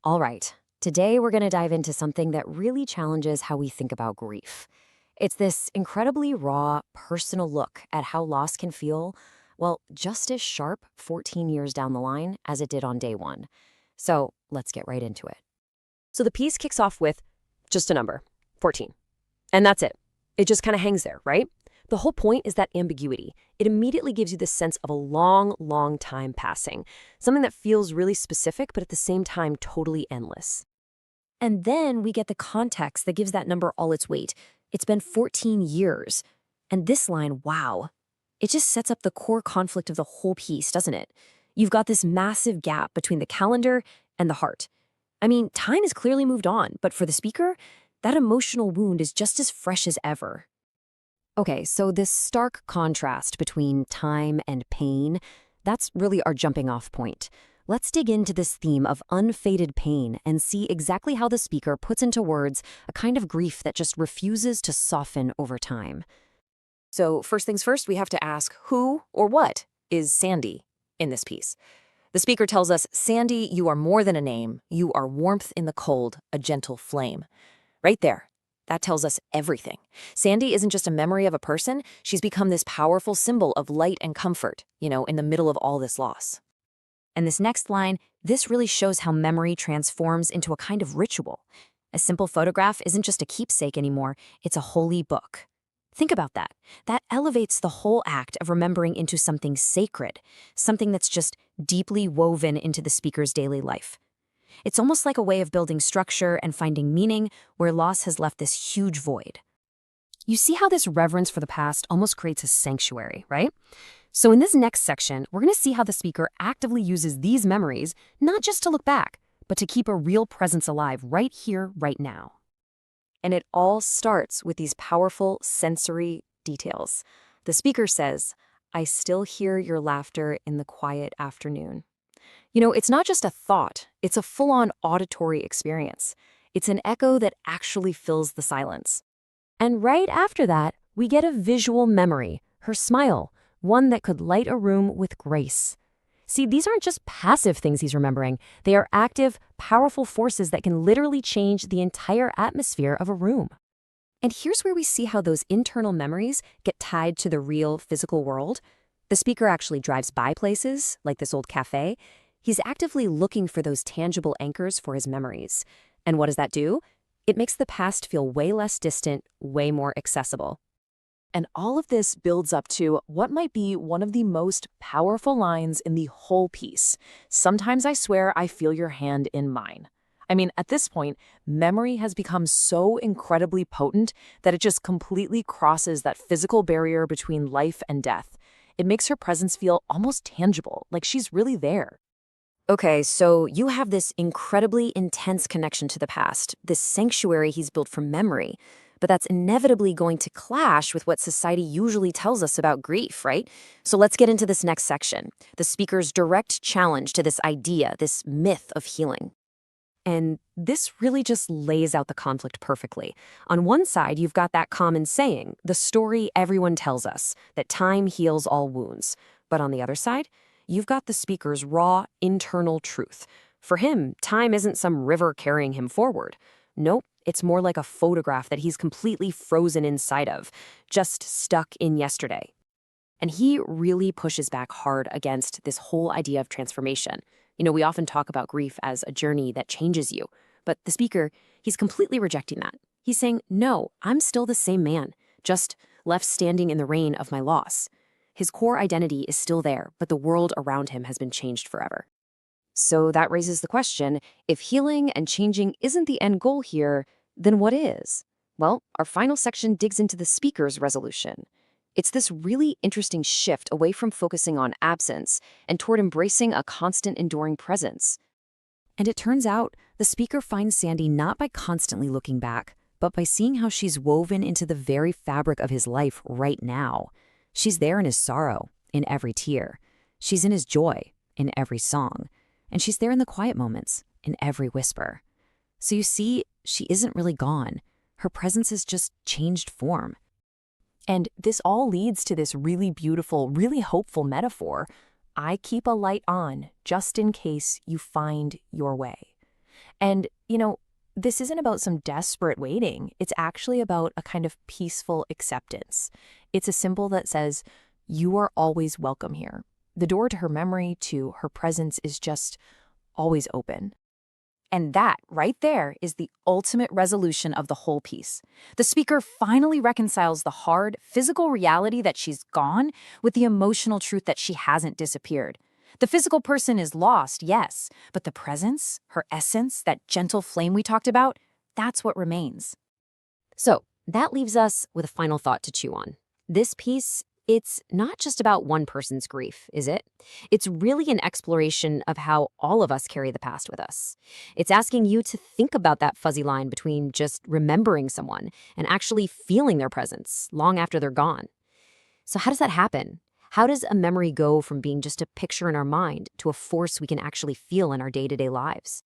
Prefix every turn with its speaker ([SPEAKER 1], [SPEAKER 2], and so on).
[SPEAKER 1] All right, today we're going to dive into something that really challenges how we think about grief. It's this incredibly raw, personal look at how loss can feel, well, just as sharp 14 years down the line as it did on day one. So let's get right into it.
[SPEAKER 2] So the piece kicks off with just a number, 14. And that's it. It just kind of hangs there, right? The whole point is that ambiguity. It immediately gives you this sense of a long, long time passing, something that feels really specific, but at the same time totally endless.
[SPEAKER 1] And then we get the context that gives that number all its weight. It's been 14 years. And this line, wow, it just sets up the core conflict of the whole piece, doesn't it? You've got this massive gap between the calendar and the heart. I mean, time has clearly moved on, but for the speaker, that emotional wound is just as fresh as ever. Okay, so this stark contrast between time and pain, that's really our jumping off point. Let's dig into this theme of unfaded pain and see exactly how the speaker puts into words a kind of grief that just refuses to soften over time.
[SPEAKER 2] So first things first, we have to ask who or what is Sandy in this piece? The speaker tells us, Sandy, you are more than a name. You are warmth in the cold, a gentle flame. Right there. That tells us everything. Sandy isn't just a memory of a person. She's become this powerful symbol of light and comfort, in the middle of all this loss.
[SPEAKER 1] And this next line, this really shows how memory transforms into a kind of ritual. A simple photograph isn't just a keepsake anymore, it's a holy book. Think about that. That elevates the whole act of remembering into something sacred, something that's just deeply woven into the speaker's daily life. It's almost like a way of building structure and finding meaning where loss has left this huge void. You see how this reverence for the past almost creates a sanctuary, right? So in this next section, we're going to see how the speaker actively uses these memories, not just to look back, but to keep a real presence alive right here, right now. And it all starts with these powerful sensory details. The speaker says, I still hear your laughter in the quiet afternoon. It's not just a thought, it's a full-on auditory experience. It's an echo that actually fills the silence. And right after that, we get a visual memory, her smile, one that could light a room with grace. See, these aren't just passive things he's remembering. They are active, powerful forces that can literally change the entire atmosphere of a room. And here's where we see how those internal memories get tied to the real physical world. The speaker actually drives by places, like this old cafe. He's actively looking for those tangible anchors for his memories. And what does that do? It makes the past feel way less distant, way more accessible.
[SPEAKER 3] And all of this builds up to what might be one of the most powerful lines in the whole piece. Sometimes I swear I feel your hand in mine. I mean, at this point, memory has become so incredibly potent that it just completely crosses that physical barrier between life and death. It makes her presence feel almost tangible, like she's really there.
[SPEAKER 1] Okay, so you have this incredibly intense connection to the past, this sanctuary he's built from memory, but that's inevitably going to clash with what society usually tells us about grief, right? So let's get into this next section, the speaker's direct challenge to this idea, this myth of healing. And this really just lays out the conflict perfectly. On one side, you've got that common saying, the story everyone tells us, that time heals all wounds. But on the other side, you've got the speaker's raw, internal truth. For him, time isn't some river carrying him forward. Nope, it's more like a photograph that he's completely frozen inside of, just stuck in yesterday. And he really pushes back hard against this whole idea of transformation. We often talk about grief as a journey that changes you, but the speaker, he's completely rejecting that. He's saying, no, I'm still the same man, just left standing in the rain of my loss. His core identity is still there, but the world around him has been changed forever. So that raises the question, if healing and changing isn't the end goal here, then what is? Well, our final section digs into the speaker's resolution. It's this really interesting shift away from focusing on absence and toward embracing a constant enduring presence. And it turns out, the speaker finds Sandy not by constantly looking back, but by seeing how she's woven into the very fabric of his life right now. She's there in his sorrow, in every tear. She's in his joy, in every song. And she's there in the quiet moments, in every whisper. So you see, she isn't really gone. Her presence has just changed form.
[SPEAKER 3] And this all leads to this really beautiful, really hopeful metaphor. I keep a light on just in case you find your way. And, this isn't about some desperate waiting. It's actually about a kind of peaceful acceptance. It's a symbol that says, you are always welcome here. The door to her memory, to her presence, is just always open.
[SPEAKER 1] And that, right there, is the ultimate resolution of the whole piece. The speaker finally reconciles the hard, physical reality that she's gone with the emotional truth that she hasn't disappeared. The physical person is lost, yes, but the presence, her essence, that gentle flame we talked about, that's what remains. So, that leaves us with a final thought to chew on. This piece, it's not just about one person's grief, is it? It's really an exploration of how all of us carry the past with us. It's asking you to think about that fuzzy line between just remembering someone and actually feeling their presence long after they're gone. So how does that happen? How does a memory go from being just a picture in our mind to a force we can actually feel in our day-to-day lives?